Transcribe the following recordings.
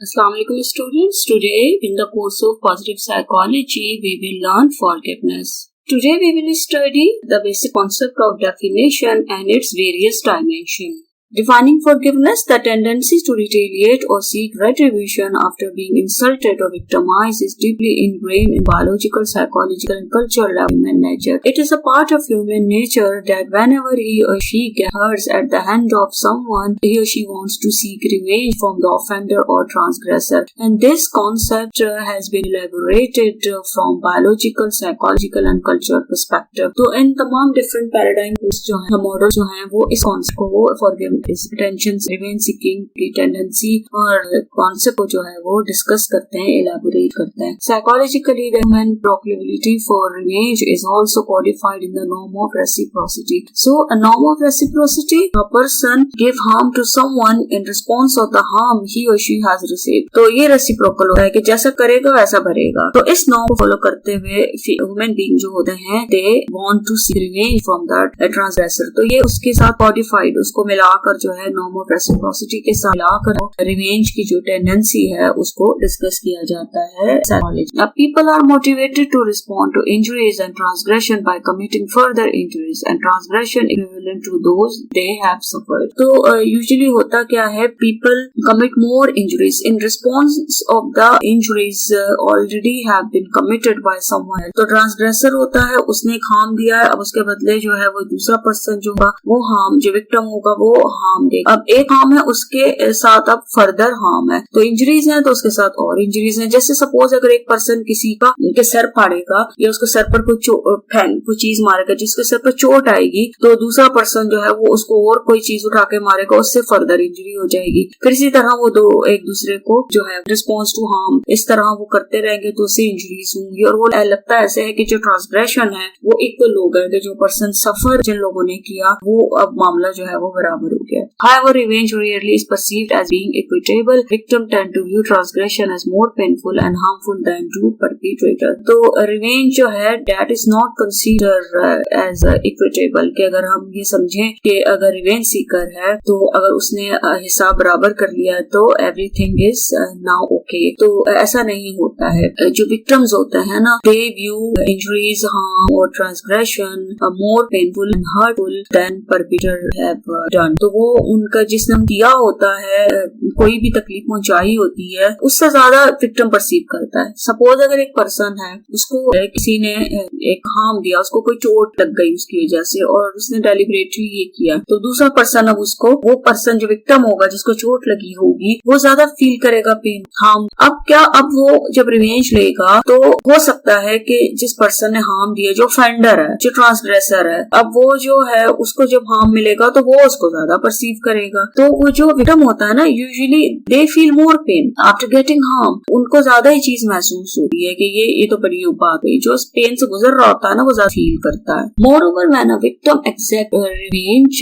Assalamu alaikum students. Today in the course of positive psychology we will learn forgiveness. Today we will study the basic concept of definition and its various dimensions. Defining forgiveness, the tendency to retaliate or seek retribution after being insulted or victimized is deeply ingrained in biological, psychological and cultural human nature. It is a part of human nature that whenever he or she gets hurt at the hand of someone, he or she wants to seek revenge from the offender or transgressor. And this concept has been elaborated from biological, psychological and cultural perspective. तो इन तमाम different paradigms जो हैं, model जो हैं, वो इस concept को forgiveness, attention, revenge seeking की tendency और concept को जो है वो discuss करते हैं, elaborate करते हैं. Psychologically, the human proclivity for revenge is also codified in the norm of reciprocity. So, a norm of reciprocity, a person give harm to someone in response of the harm he or she has received. तो ये reciprocal होता है कि जैसा करेगा वैसा भरेगा. तो इस norm को follow करते हुए human being जो होते हैं, they want to seek revenge from that transgressor. तो ये उसके साथ codified, उसको मिलाकर जो है नॉर्म ऑफ रेसिप्रोसिटी के साथ मिलाकर रिवेंज की जो टेंडेंसी है उसको डिस्कस किया जाता है psychology. Now people are motivated to respond to injuries and transgression by committing further injuries and transgression equivalent to those they have suffered. तो usually होता क्या है, people commit more injuries in response of the injuries already have been committed by someone else. तो ट्रांसग्रेसर होता है, उसने एक harm दिया है, अब उसके बदले जो है वो दूसरा पर्सन जो होगा वो हार्म, जो विक्टिम होगा वो हार्म देगा. अब एक हार्म है, उसके साथ अब फर्दर हार्म है, तो इंजरीज है तो उसके साथ और इंजरीज है. जैसे सपोज अगर एक पर्सन किसी का के सर फाड़ेगा या उसके सर पर कोई चीज मारेगा जिसके सर पर चोट आएगी, तो दूसरा पर्सन जो है वो उसको और कोई चीज उठा के मारेगा, उससे फर्दर इंजरी हो जाएगी. फिर इसी तरह वो दो एक दूसरे को जो है रिस्पॉन्स टू हार्म इस तरह वो करते रहेंगे तो उससे इंजरीज होंगी. और वो लगता है ऐसे है कि जो ट्रांसग्रेशन है वो इक्वल हो गए, जो पर्सन सफर जिन लोगों ने किया वो अब मामला जो है वो बराबर हो गया. However, revenge rarely is perceived as being equitable. Victims tend to view transgression as more painful and harmful than to perpetrator. तो revenge जो है that is not considered as equitable. कि अगर हम ये समझें कि अगर revenge seeker है तो अगर उसने हिसाब बराबर कर लिया तो everything is now okay. तो ऐसा नहीं होता है. जो victims होते हैं ना, they view injuries, harm or transgression more painful and hurtful than perpetrator have done. तो वो उनका जिसने किया होता है, कोई भी तकलीफ पहुंचाई होती है, उससे ज्यादा विक्टिम परसीव करता है. सपोज अगर एक पर्सन है, उसको किसी ने एक हार्म दिया, उसको कोई चोट लग गई उसकी वजह से और उसने डेलिबरेटली ये किया, तो दूसरा पर्सन अब उसको, वो पर्सन जो विक्टिम होगा जिसको चोट लगी होगी, वो ज्यादा फील करेगा पेन, हार्म. अब क्या, अब वो जब रिवेंज लेगा तो हो सकता है कि जिस पर्सन ने हार्म दिया, जो ऑफेंडर है, जो ट्रांसग्रेसर है, अब वो जो है उसको जब हार्म मिलेगा तो वो उसको ज्यादा परसीव करेगा. तो वो जो विक्टिम होता है ना, usually they feel more pen after getting harm. उनको ज्यादा ही चीज महसूस होती है कि ये तो बड़ी बात है. जो पेन से गुजर रहा होता है ना वो ज्यादा फील करता है. Moreover, when a victim accepts revenge,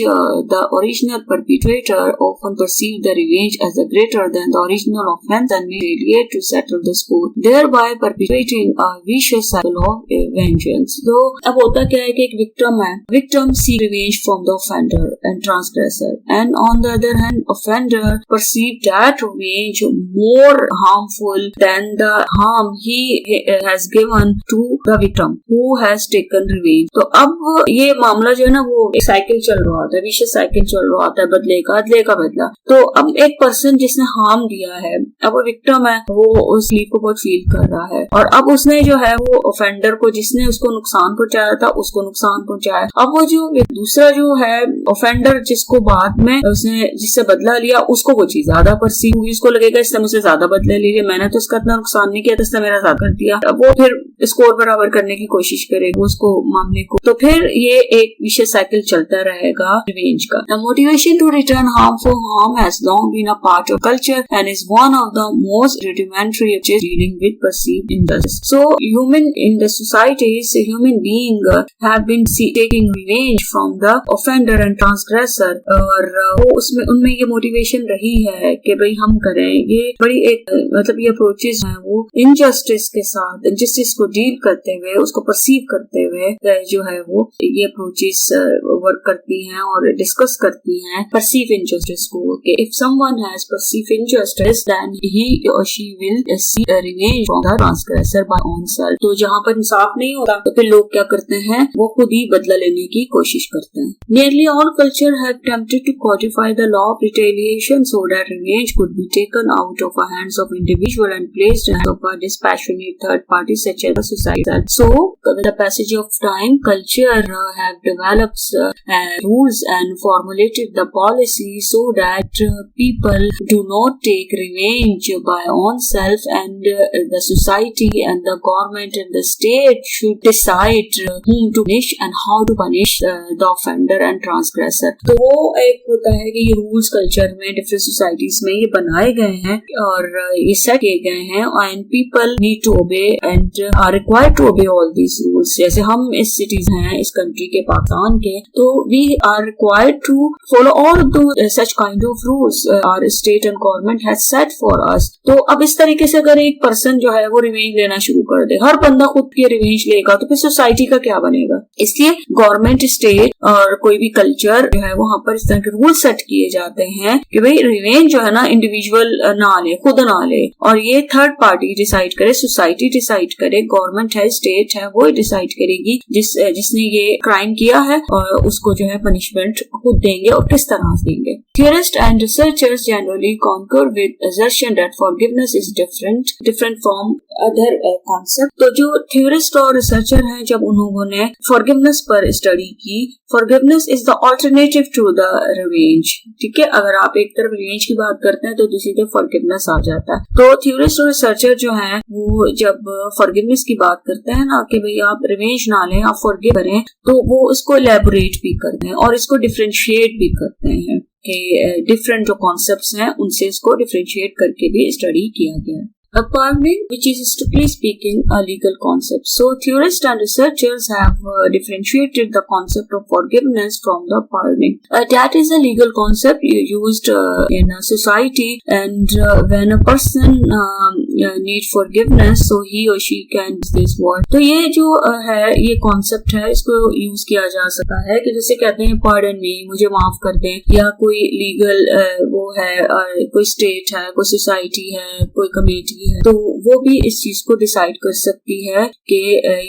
the original perpetrator often perceives the revenge as greater than the original offense and may retaliate to settle the score, thereby perpetuating a vicious cycle of vengeance. तो अब होता क्या है कि एक victim है, victim seek revenge from the offender and transgressor, and on the other hand, offender perceive that revenge more harmful than the harm he has given to the victim who has taken revenge. तो अब ये मामला जो है ना वो एक cycle चल रहा होता है, विशेष साइकिल चल रहा होता है, बदले का बदला. तो अब एक पर्सन जिसने हार्म दिया है, अब वो विक्टिम है, वो उस लीव को बहुत फील कर रहा है, और अब उसने जो है वो ऑफेंडर को, जिसने उसको नुकसान पहुंचाया था, उसको नुकसान पहुंचाया. अब वो जो दूसरा जो है ऑफेंडर, जिसको बाद में उसने जिससे बदला लिया, उसको वो चीज ज्यादा परसीव हुई, उसको लगेगा इसने मुझसे ज्यादा बदला ले लिया, मैंने तो उसका इतना नुकसान नहीं किया, तो इसने मेरा ज्यादा कर दिया. अब वो फिर स्कोर बराबर करने की कोशिश करेगा उसको मामले को. तो फिर ये एक विशेष साइकिल चलता रहेगा रिवेंज का. The motivation to return harm for harm has long been a part of culture and is one of the most rudimentary of dealing dealing with perceived injustice. So human in the societies, human being have been taking revenge from the offender and transgressor, और वो उसमें उनमें ये motivation रही है कि भाई हम करें। ये बड़ी एक मतलब ये अप्रोचेस हैं वो इनजस्टिस के साथ, इनजस्टिस को डील करते हुए, उसको परसीव करते हुए जो है वो ये अप्रोचेस वर्क करती हैं और डिस्कस करती हैं परसीव इनजस्टिस को, कि if someone has perceive injustice then he और she will see revenge from the transgressor by own self. तो जहाँ पर इंसाफ नहीं होता तो फिर लोग क्या करते हैं, वो खुद ही बदला लेने की कोशिश करते हैं। Nearly all culture have attempted to codify the law of retaliation so that revenge could be taken out of the hands of individual and placed in the hands of a dispassionate third party such as the society. So, with the passage of time, culture have developed rules and formulated the policy so that people do not take revenge by oneself, and the society and the government and the state should decide whom to punish and how to punish the offender and transgressor. तो वो एक होता है कि ये rules culture में different societies में ये बनाए गए हैं और ये सेट किए गए हैं, and people need to obey and are required to obey all these rules. जैसे हम इस सिटीजन हैं इस कंट्री के, पाकिस्तान के, तो we are required to follow all those such kind of rules our state and government has set for us. तो अब इस तरीके से अगर एक पर्सन जो है वो रिवेंज लेना शुरू कर दे, हर बंदा खुद की रिवेंज लेगा, तो फिर सोसाइटी का क्या बनेगा। इसलिए गवर्नमेंट, स्टेट और कोई भी कल्चर जो है वहां पर इस तरह के रूल सेट किए जाते हैं कि भाई रिवेंज जो है ना इंडिविजुअल ना ले, खुद ना ले, और ये थर्ड पार्टी डिसाइड करे, सोसाइटी डिसाइड करे, गवर्नमेंट है, स्टेट है, वो डिसाइड करेगी जिसने ये क्राइम किया है, और उसको जो है पनिशमेंट खुद देंगे और किस तरह से देंगे। Theorists and researchers generally concur with assertion that forgiveness is different from other concept। तो जो थ्योरिस्ट और रिसर्चर हैं, जब उन्होंने फॉरगिवनेस पर स्टडी की, forgiveness is the alternative to the revenge. ठीक है, अगर आप एक तरफ रिवेंज की बात करते हैं तो दूसरी तरफ फॉरगिवनेस आ जाता है। तो थ्योरिस्ट और रिसर्चर जो हैं वो जब फॉरगिवनेस की बात करते हैं ना कि भाई आप रिवेंज ना लें, आप फॉरगिव करें, तो वो इसको एलैबोरेट भी करते हैं और इसको डिफरेंशिएट भी करते हैं कि डिफरेंट जो कॉन्सेप्ट्स हैं उनसे इसको डिफरेंशिएट करके भी स्टडी किया गया है। A pardon, which is strictly speaking a legal concept. So theorists and researchers have differentiated the concept of forgiveness from the pardoning. That is a legal concept used in a society, and when a person need forgiveness, so he or she can use this word. तो ये जो है ये concept है, इसको use किया जा सकता है कि जैसे कहते हैं pardon me, मुझे माफ कर दें, या कोई लीगल वो है, कोई स्टेट है, कोई सोसाइटी है, कोई कमेटी है, तो वो भी इस चीज को डिसाइड कर सकती है कि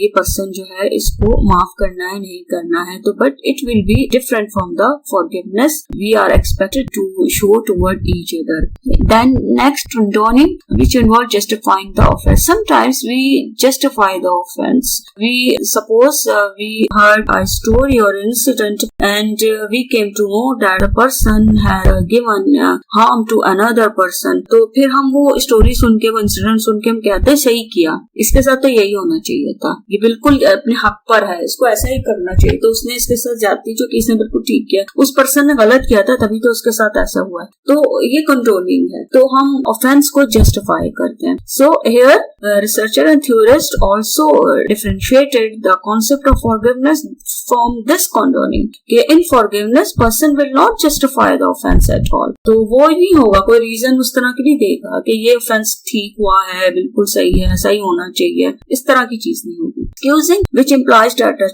ये पर्सन जो है इसको माफ करना है नहीं करना है। तो but it will be different from the forgiveness we are expected to show toward each other. Then next condoning, which involve justifying the offence. Sometimes we justify the offence. We suppose we heard a story or incident and we came to know that a person had given harm to another person. तो फिर हम वो story सुन के, वो incident सुन के हम कहते हैं सही किया, इसके साथ तो यही होना चाहिए था, ये बिल्कुल अपने हक पर है, इसको ऐसा ही करना चाहिए। तो उसने इसके साथ ज्यादती जो की इसने बिल्कुल ठीक किया, उस पर्सन ने गलत किया था तभी तो उसके साथ ऐसा हुआ है। तो ये कंट्रोलिंग है, तो हम ऑफेंस को जस्टिफाई करते हैं। So here researcher and theorist also differentiated the concept of forgiveness from this condoning कि in forgiveness person will not justify the offence at all. तो वो नहीं होगा, कोई रीजन उस तरह की नहीं देगा कि ये ऑफेंस ठीक हुआ है, बिल्कुल सही है, सही होना चाहिए, इस तरह की चीज नहीं होगी। Excusing, which implies that a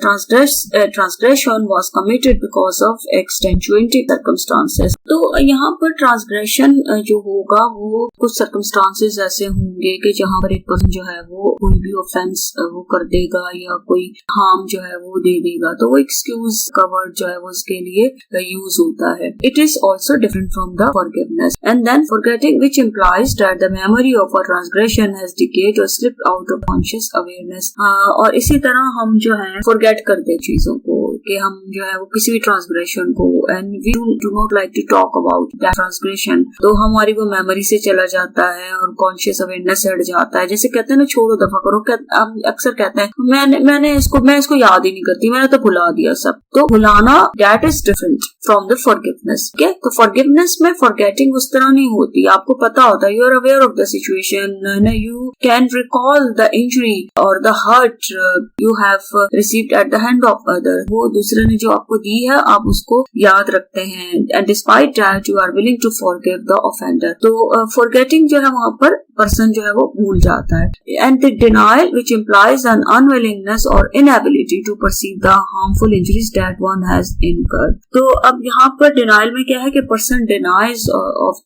transgression was committed because of extenuating circumstances। तो यहाँ पर ट्रांसग्रेशन जो होगा वो कुछ सर्कमस्टांसेस ऐसे होंगे कि जहाँ पर एक पर्सन जो है वो कोई भी ऑफेंस वो कर देगा या कोई हार्म जो है वो दे देगा, तो वो एक्सक्यूज का वर्ड जो है वो उसके लिए यूज होता है। It is also different from the forgiveness. And then forgetting, which implies that the memory of a transgression has decayed or slipped out of conscious awareness। और इसी तरह हम जो है फॉरगेट करते चीजों को कि हम जो है वो किसी भी ट्रांसग्रेशन को, and we do not like to talk about that transgression, तो हमारी वो मेमोरी से चला जाता है और कॉन्शियस अवेयरनेस हट जाता है। जैसे कहते हैं ना, छोड़ो दफा करो, हम अक्सर कहते हैं मैं इसको याद ही नहीं करती, मैंने तो भुला दिया सब। तो भुलाना that is different from the forgiveness. तो फॉरगिवनेस में फॉरगेटिंग उस तरह नहीं होती, आपको पता होता है, you are aware of the situation, you can recall the injury और the hurt you have received at the hand of other. वो दूसरे ने जो आपको दी है आप उसको याद रखते हैं, and despite that you are willing to forgive the offender. तो फॉरगेटिंग जो है वहां पर पर्सन जो है वो भूल जाता है। And the denial which implies an unwillingness or inability to perceive the harmful injuries that one has incurred. तो अब यहाँ पर डिनायल में क्या है कि person denies of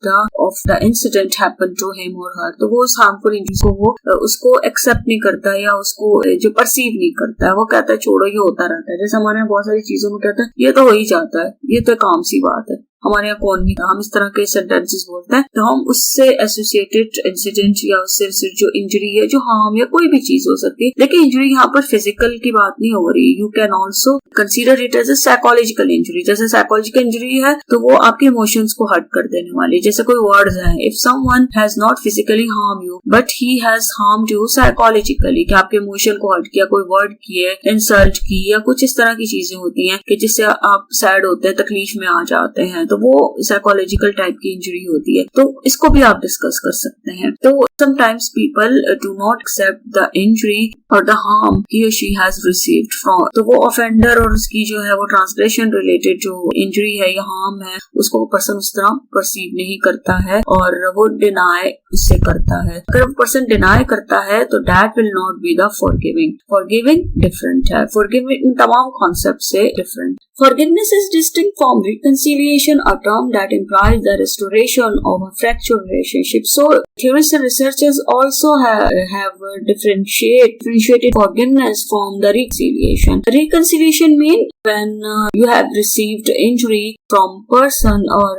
the incident happened to him or her. तो वो उस हार्मफुल इंजरीज को वो उसको एक्सेप्ट नहीं करता या उसको जो परसीव नहीं करता है, वो कहता है छोड़ो ये होता रहता है। जैसे हमारे यहाँ बहुत सारी चीजों में कहता है ये तो हो ही जाता है, ये तो काम सी बात है, हमारे यहाँ कौन नहीं था, हम इस तरह के सेंटेंसेस बोलते हैं। तो हम उससे एसोसिएटेड इंसिडेंट या उससे जो इंजरी है, जो हार्म या कोई भी चीज हो सकती है, लेकिन इंजरी यहाँ पर फिजिकल की बात नहीं हो रही। You can also consider it as a psychological injury. जैसे साइकोलॉजिकल इंजरी है तो वो आपके इमोशंस को हर्ट कर देने वाली। जैसे कोई वर्ड्स हैं, if someone has not physically harm you but he has harmed you psychologically, कि आपके इमोशन को हर्ट किया, कोई वर्ड किए, इंसल्ट की या कुछ इस तरह की चीजें होती हैं कि जिससे आप सैड होते हैं, तकलीफ में आ जाते हैं, तो वो साइकोलॉजिकल टाइप की इंजरी होती है। तो इसको भी आप डिस्कस कर सकते हैं। तो sometimes people do not accept the injury और द हार्म ही और शी हैज रिसीव्ड फ्रॉम। तो वो ऑफेंडर और उसकी जो है वो ट्रांसग्रेशन रिलेटेड जो इंजरी है या हार्म है, उसको वो पर्सन उस तरह परसीव नहीं करता है और वो डिनाई उससे करता है। अगर वो पर्सन डिनाई करता है तो that will not be the forgiving. Forgiving different है, फॉरगिविंग इन तमाम कॉन्सेप्ट से different. Forgiveness is distinct from reconciliation, a term that implies the restoration of a fractured relationship. So, theorists and researchers also have differentiated forgiveness from the reconciliation. Reconciliation means when you have received injury from person or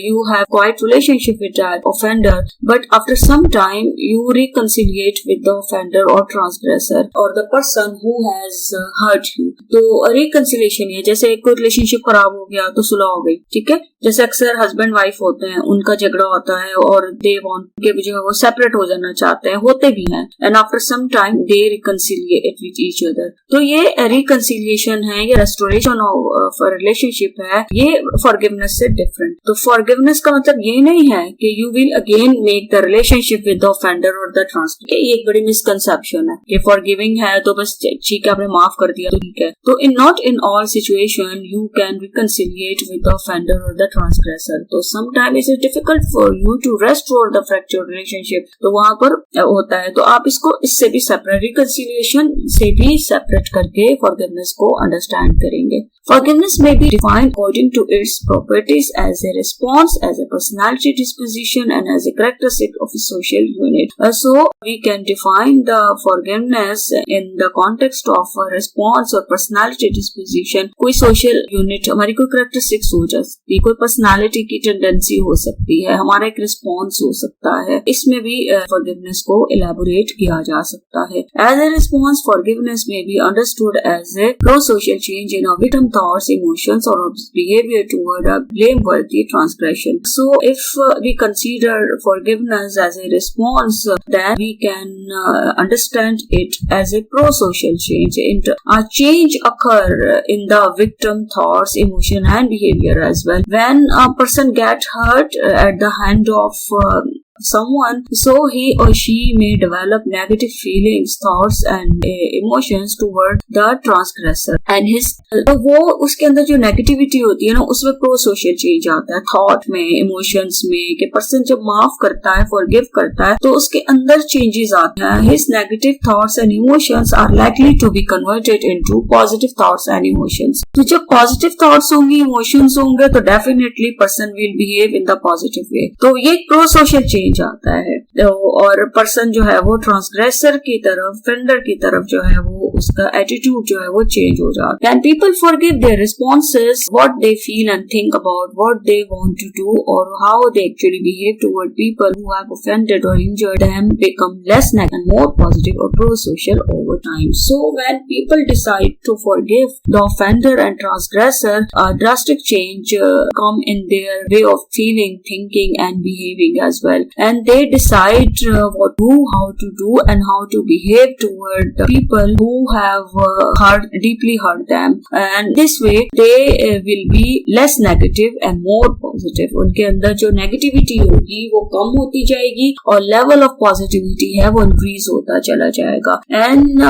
you have quite relationship with that offender, but after some time you reconciliate with the offender or transgressor or the person who has hurt you. तो reconciliation है, जैसे कोई relationship खराब हो गया तो सुलह हो गई, ठीक है। जैसे अक्सर हस्बैंड वाइफ होते हैं, उनका झगड़ा होता है और दे वांट के जो है वो सेपरेट हो जाना चाहते हैं, होते भी हैं, and after some time they reconciliate with each other. तो ये रिकंसिलिएशन है, ये रेस्टोरेशन ऑफ रिलेशनशिप है, ये फॉरगिवनेस से डिफरेंट। तो फॉरगिवनेस का मतलब ये नहीं है कि you will again make the relationship with the offender और द ट्रांसग्रेसर। ये एक बड़ी मिसकंसेप्शन है कि फॉरगिविंग है तो बस ठीक है, आपने माफ कर दिया तो ठीक है। तो not in all situation you can reconciliate with the offender or the transgressor. तो sometimes it is difficult for you to restore the fractured relationship. तो वहाँ पर होता है, तो आप इसको इससे भी separate, reconciliation से भी separate करके forgiveness को understand करेंगे। Forgiveness may be defined according to its properties as a response, as a personality disposition, and as a characteristic of a social unit. So we can define the forgiveness in the context of a response or personality disposition. कोई social unit हमारी कोई characteristics हो सकती है, कोई personality की tendency हो सकती है, हमारा एक रिस्पॉन्स हो सकता है, इसमें भी फॉरगिवनेस को इलैबोरेट किया जा सकता है। एज ए रिस्पॉन्स फॉरगिवनेस में be understood as a pro social change in victim thoughts, emotions और behaviour toward a blameworthy transgression. So if we consider forgiveness as a response, then we can understand it as a pro social change. A change occur in the victim thoughts, emotion and behavior as well. When a person gets hurt at the hand of someone, so he or she may develop negative feelings, thoughts and emotions toward the transgressor and his। तो वो उसके अंदर जो negativity होती है ना, उसमें pro social change आता है, थॉट में, इमोशंस में, कि पर्सन जब माफ करता है, फॉरगिव करता है, तो उसके अंदर चेंजेस आते हैं। His negative thoughts and emotions are likely to be converted into positive thoughts and emotions. तो जब पॉजिटिव थॉट्स होंगे, इमोशंस होंगे, तो definitely person will behave in the positive way. तो ये प्रो सोशल चेंज आता है। और पर्सन जो है वो ट्रांसग्रेसर की तरफ, फेंडर की तरफ जो है वो उसका एटीट्यूड जो है वो चेंज हो जाता है। People forgive their responses, what they feel and think about what they want to do or how they actually behave toward people who have offended or injured them become less negative and more positive or pro-social over time. So when people decide to forgive the offender and transgressor, a drastic change come in their way of feeling, thinking and behaving as well. And they decide what to do, how to do and how to behave toward the people who have deeply hurt them. And this way they will be less negative and more positive. उनके अंदर जो negativity होगी वो कम होती जाएगी और level of positivity है वो इंक्रीज होता चला जाएगा. And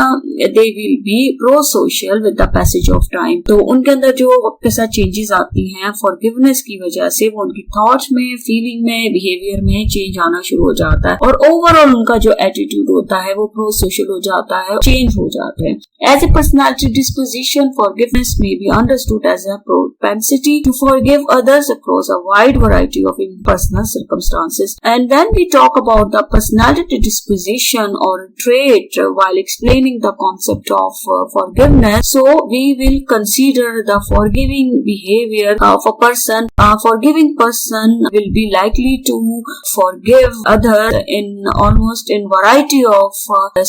they will be pro social with the passage of time. तो उनके अंदर जो वक्त के साथ चेंजेस आती हैं फॉरगिवनेस की वजह से, वो उनकी थॉट्स में, फीलिंग में, बिहेवियर में चेंज आना शुरू हो जाता है और ओवरऑल उनका जो एटीट्यूड होता है वो प्रो सोशल हो जाता है, चेंज हो जाते हैं. As a personality disposition, forgiveness may be understood as a propensity to forgive others across a wide variety of impersonal circumstances. And when we talk about the personality disposition or trait while explaining the concept of forgiveness, so we will consider the forgiving behavior of a person. A forgiving person will be likely to forgive others in almost in variety of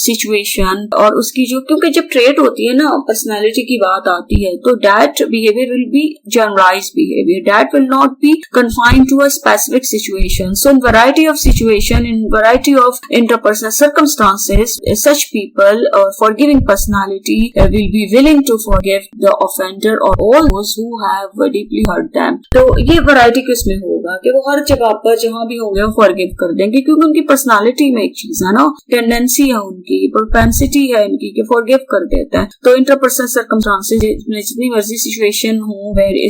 situation. और उसकी जो, क्योंकि जब trait होती है ना, personality की बात आती है, तो that behavior will be generalized behavior. That will not be confined to a specific situation. So in variety of situation, in variety of interpersonal circumstances, such people or forgiving personality will be willing to forgive the offender or all those who have deeply hurt them. तो ये variety किसमें होगा कि वो हर जगह पर जहाँ भी होंगे वो forgive कर देंगे, क्योंकि उनकी personality में एक चीज है ना, टेंडेंसी है उनकी, propensity है इनकी कि forgive कर देते हैं. तो interpersonal circumstances में जितनी मर्जी सिचुएशन हो,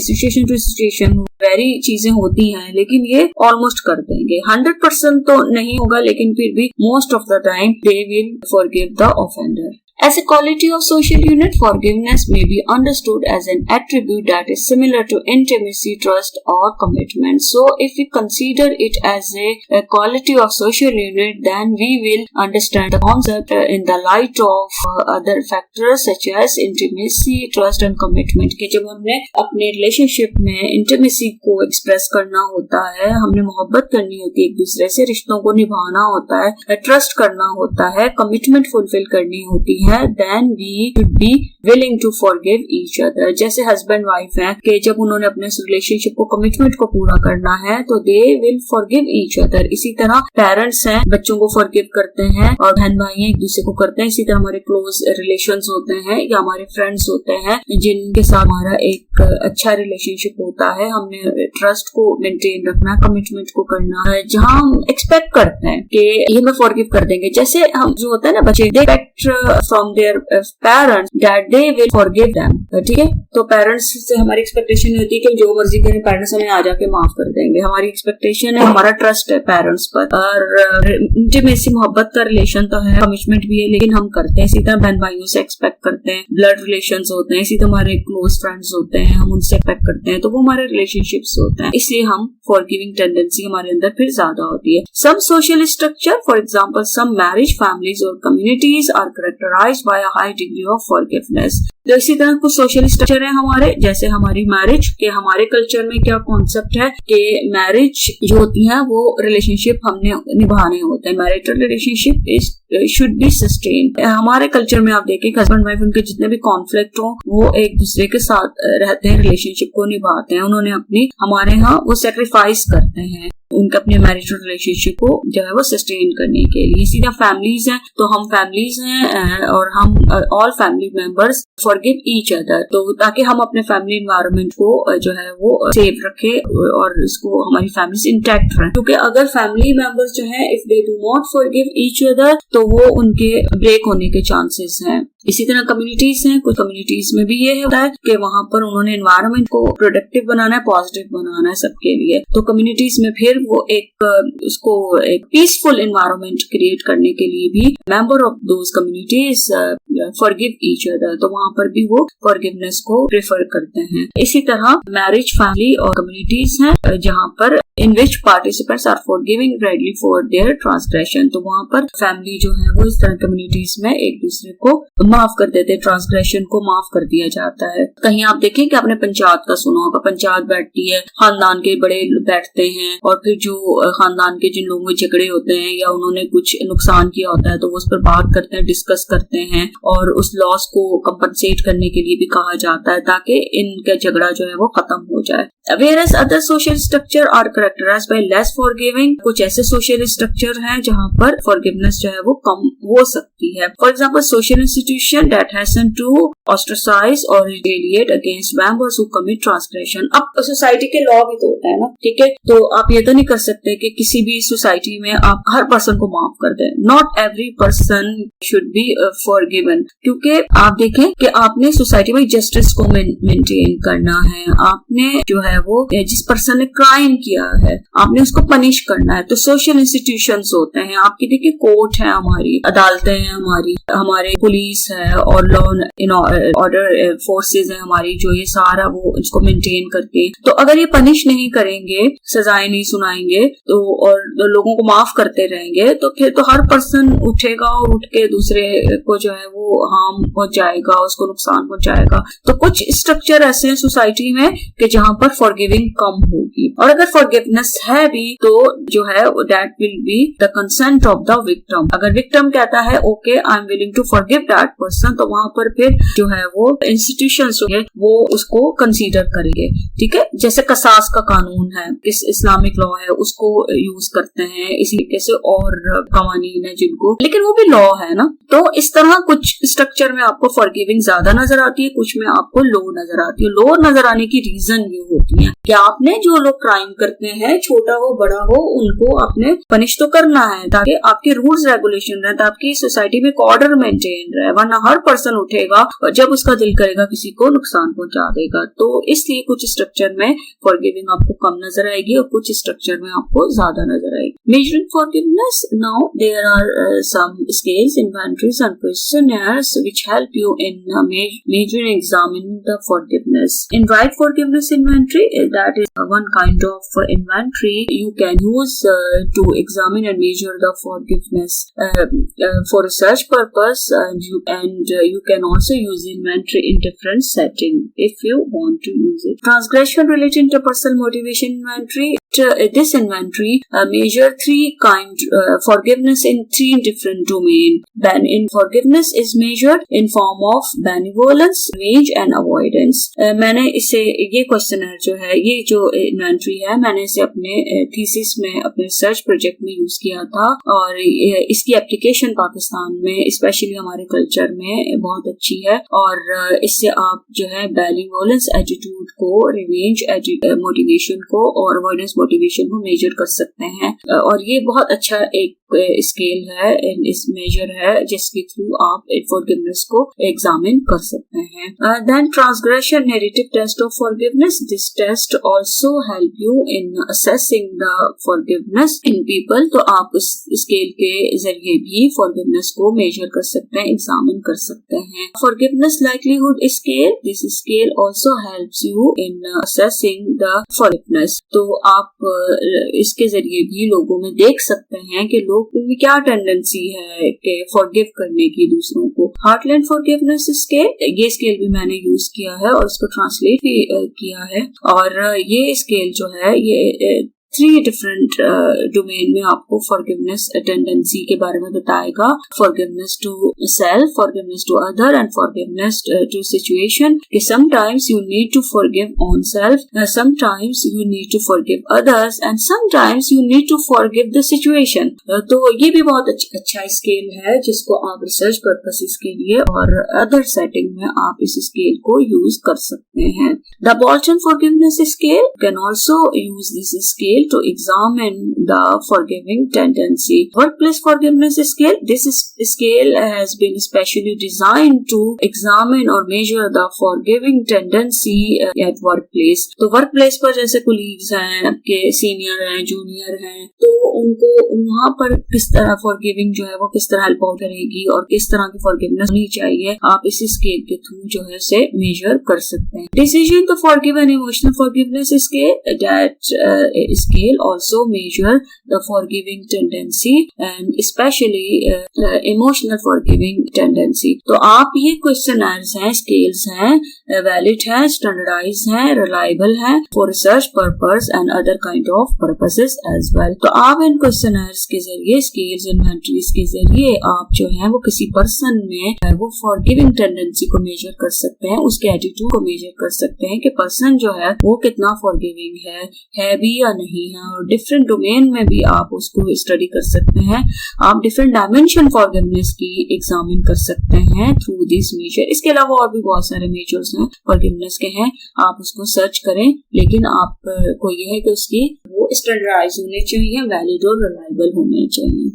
सिचुएशन टू सिचुएशन हो, वेरी चीजें होती हैं, लेकिन ये ऑलमोस्ट कर देंगे. 100% तो नहीं होगा, लेकिन फिर भी most of the time they will forgive the offender. As a quality of social unit, forgiveness may be understood as an attribute that is similar to intimacy, trust, or commitment. So, if we consider it as a quality of social unit, then we will understand the concept in the light of other factors such as intimacy, trust, and commitment. कि जब हमने अपने relationship में intimacy को express करना होता है, हमने मोहब्बत करनी होती है एक दूसरे से, रिश्तों को निभाना होता है, ट्रस्ट करना होता है, कमिटमेंट फुलफिल करनी होती है, then we should be willing to forgive each other. जैसे हस्बैंड वाइफ हैं कि जब उन्होंने अपने रिलेशनशिप को, कमिटमेंट को पूरा करना है तो they will forgive each other. इसी तरह पेरेंट्स हैं, बच्चों को forgive करते हैं, और बहन भाई हैं एक दूसरे को करते हैं. इसी तरह हमारे क्लोज रिलेशंस होते हैं या हमारे फ्रेंड्स होते हैं जिनके साथ हमारा एक अच्छा रिलेशनशिप होता है. हमने ट्रस्ट को मेंटेन रखना, कमिटमेंट को करना है, जहाँ हम एक्सपेक्ट करते हैं कि ये हमें फॉरगिव कर देंगे. जैसे हम जो होता है ना, बच्चे they expect from their parents that they will forgive them. ठीक है, तो पेरेंट्स से हमारी एक्सपेक्टेशन होती है कि जो मर्जी करें पेरेंट्स हमें आ जाके माफ कर देंगे. हमारी एक्सपेक्टेशन है, हमारा ट्रस्ट है पेरेंट्स पर. और इंटीमेसी, मोहब्बत का रिलेशन तो है, कमिटमेंट भी है, लेकिन हम करते हैं. इसी तरह बहन भाइयों से एक्सपेक्ट करते हैं, ब्लड रिलेशंस होते हैं, इसी तरह हमारे क्लोज फ्रेंड्स होते हैं, हम उनसे एक्सपेक्ट करते हैं, तो वो हमारे रिलेशनशिप्स होते हैं. इसलिए हम फॉरगिविंग टेंडेंसी हमारे अंदर फिर ज्यादा होती है. Some social structure, for example some marriage families और communities are characterised by a high degree of forgiveness. तो इसी तरह कुछ सोशल स्ट्रक्चर है हमारे, जैसे हमारी मैरिज के, हमारे कल्चर में क्या कॉन्सेप्ट है कि मैरिज जो होती है वो रिलेशनशिप हमने निभाने होते हैं. Marital relationship is should be sustain. हमारे कल्चर में आप देखें हस्बैंड वाइफ, उनके जितने भी कॉन्फ्लिक्ट हो वो एक दूसरे के साथ रहते हैं, रिलेशनशिप को निभाते हैं. उन्होंने अपनी, हमारे यहाँ वो सेक्रीफाइस करते हैं उनका अपने मैरिटल रिलेशनशिप को जो है वो सस्टेन करने के लिए. इसी तरह फैमिलीज हैं, तो हम फैमिलीज हैं और हम all family members forgive each other, तो ताकि हम अपने फैमिली एनवायरनमेंट को जो है वो सेफ रखें और इसको हमारी फैमिली इंटैक्ट रहे. क्योंकि अगर फैमिली मेंबर्स जो है if they do not forgive each other तो वो उनके ब्रेक होने के चांसेस हैं. इसी तरह कम्युनिटीज हैं, कुछ कम्युनिटीज में भी ये होता है कि वहां पर उन्होंने एनवायरनमेंट को प्रोडक्टिव बनाना है, पॉजिटिव बनाना है सबके लिए. तो कम्युनिटीज में फिर वो एक उसको एक पीसफुल एनवायरनमेंट क्रिएट करने के लिए भी member of those communities forgive each other, तो वहां पर भी वो फॉरगिवनेस को प्रेफर करते हैं. इसी तरह मैरिज फैमिली और कम्युनिटीज हैं जहां पर in which participants are forgiving readily for their transgression, तो वहाँ पर फैमिली जो है वो इस तरह कम्युनिटीज में एक दूसरे को माफ कर देते हैं, ट्रांसग्रेशन को माफ कर दिया जाता है. कहीं आप देखें कि आपने पंचायत का सुना होगा, पंचायत बैठती है, खानदान के बड़े बैठते हैं और फिर फिर जो खानदान के जिन लोगों के झगड़े होते हैं या उन्होंने कुछ नुकसान किया होता है तो वो उस पर बात करते हैं, डिस्कस करते हैं और उस लॉस को कंपनसेट करने के लिए भी कहा जाता है ताकि इनका झगड़ा जो है वो खत्म हो जाए। Whereas other social structure are characterized by less forgiving, कुछ ऐसे social structure हैं जहाँ पर forgiveness जो है वो कम हो सकती है। For example, social institution that hasten to ostracize or retaliate against members who commit transgression। अब सोसाइटी के लॉ भी तो होता है ना, ठीक है, तो आप ये तो नहीं कर सकते कि किसी भी सोसाइटी में आप हर पर्सन को माफ कर दें। Not every person should be forgiven, क्योंकि आप देखें कि आपने सोसाइटी में जस्टिस को मेंटेन करना है, आपने जो है वो जिस पर्सन ने क्राइम किया है आपने उसको पनिश करना है। तो सोशल इंस्टीट्यूशंस होते हैं आपकी, देखिए कोर्ट है, हमारी अदालतें हैं, हमारे पुलिस है और लॉ ऑर्डर फोर्सेस है हमारी, जो ये सारा वो इसको मेंटेन करते हैं। तो अगर ये पनिश नहीं करेंगे, सजाएं नहीं सुनाएंगे तो और लोगों को माफ करते रहेंगे तो फिर तो हर पर्सन उठेगा और उठ के दूसरे को जो है वो हार्म पहुंचाएगा, उसको नुकसान पहुंचाएगा। तो कुछ स्ट्रक्चर ऐसे हैं सोसाइटी में कि जहां पर फॉरगिविंग कम होगी, और अगर फॉरगिवनेस है भी तो जो है that will be the consent of the victim. अगर विक्टिम कहता है okay I am willing to forgive that person, तो वहां पर फिर जो है वो इंस्टीट्यूशंस जो है वो उसको कंसीडर करेंगे, ठीक है। जैसे कसास का कानून है, इस इस्लामिक लॉ है, उसको यूज करते हैं, इसी तरीके से और कवानीन है जिनको, लेकिन वो भी लॉ है ना। तो इस तरह कुछ स्ट्रक्चर में आपको फॉरगिविंग ज्यादा नजर आती है, कुछ में आपको लो नजर आती है। लो नजर आने की रीजन ये होती है कि आपने जो लोग क्राइम करते हैं, छोटा हो बड़ा हो, उनको आपने पनिश तो करना है ताकि आपके रूल्स रेगुलेशन रहे, आपकी सोसाइटी में ऑर्डर मेंटेन रहे, वरना हर पर्सन उठेगा और जब उसका दिल करेगा किसी को नुकसान पहुंचा देगा। तो इसलिए कुछ स्ट्रक्चर में फॉरगिविंग आपको कम नजर आएगी और कुछ स्ट्रक्चर में आपको ज्यादा नजर आएगी। Measuring forgiveness, now there are some scales, inventories and questionnaires which help you in measuring, examining the forgiveness. In right forgiveness inventory, that is one kind of inventory you can use to examine and measure the forgiveness for research purpose, and you can also use inventory in different setting if you want to use it. Transgression related interpersonal motivation inventory. This inventory measure three kind forgiveness in three different domain. In forgiveness is measured in form of benevolence, revenge and avoidance. मैंने इसे, ये questionnaire जो है, ये जो inventory है, मैंने इसे अपने थीसिस में, अपने रिसर्च प्रोजेक्ट में यूज किया था और इसकी एप्लीकेशन पाकिस्तान में स्पेशली हमारे कल्चर में बहुत अच्छी है। और इससे आप जो है बेनिवोलेंस एटीट्यूड को, रिवेंज मोटिवेशन को और अवॉइडेंस मोटिवेशन को मेजर कर सकते हैं। और ये बहुत अच्छा एक स्केल है, इस मेजर है जिसके थ्रू आप फॉरगिवनेस को एग्जामिन कर सकते हैं। Then transgression narrative test of forgiveness, this test also help you in assessing the forgiveness in people. तो आप इस स्केल के जरिए भी फॉरगिवनेस को मेजर कर सकते हैं, एग्जामिन कर सकते हैं। Forgiveness likelihood scale, this scale also helps you in assessing the forgiveness. तो आप इसके जरिए भी लोगों में देख सकते हैं कि लोग में क्या टेंडेंसी है कि फॉरगिव करने की दूसरों को। हार्टलैंड फॉरगिवनेस स्केल, ये स्केल भी मैंने यूज किया है और इसको ट्रांसलेट भी किया है। और ये स्केल जो है ये 3 डिफरेंट डोमेन में आपको फॉरगिवनेस टेंडेंसी के बारे में बताएगा। Forgiveness to self, forgiveness to other and forgiveness to situation. Sometimes you need to forgive on self, sometimes you need to forgive others and sometimes you need to forgive the situation. तो ये भी बहुत अच्छा scale है जिसको आप research purposes के लिए और अदर सेटिंग में आप इस स्केल को यूज कर सकते हैं। The Bolton forgiveness scale can also use this scale to examine the forgiving tendency. Workplace forgiveness scale, this scale has been specially designed to examine or measure the forgiving tendency at workplace. तो workplace पर जैसे colleagues हैं, आपके senior हैं, junior हैं, तो उनको वहाँ पर किस तरह forgiving जो है वो किस तरह help out करेगी और किस तरह की forgiveness होनी चाहिए, आप इस scale के थ्रू जो है से measure कर सकते हैं। Decision to forgive and emotional forgiveness scale, that scale also measure the forgiving tendency and especially emotional forgiving tendency. तो आप ये क्वेश्चनर्स हैं, स्केल्स हैं, वैलिड हैं, स्टैंडर्डाइज हैं, रिलायबल हैं for research purpose and other kind of purposes as well. तो आप इन क्वेश्चनर्स के जरिए, स्केल्स इन्वेंटरीज के जरिए आप जो है वो किसी पर्सन में वो फॉरगिविंग टेंडेंसी को मेजर कर सकते हैं, उसके एटीट्यूड को मेजर कर सकते हैं कि पर्सन जो है वो कितना फॉरगिविंग है भी या नहीं है. और डिफरेंट डोमेन में भी आप उसको स्टडी कर सकते हैं. आप डिफरेंट डायमेंशन फॉरगिवनेस की एग्जामिन कर सकते हैं थ्रू दिस मेजर. इसके अलावा और भी बहुत सारे मेजर्स हैं फॉरगिवनेस के हैं, आप उसको सर्च करें, लेकिन आपको यह है कि उसकी वो स्टैंडर्डाइज होने चाहिए, वैलिड और रिलायबल होने चाहिए.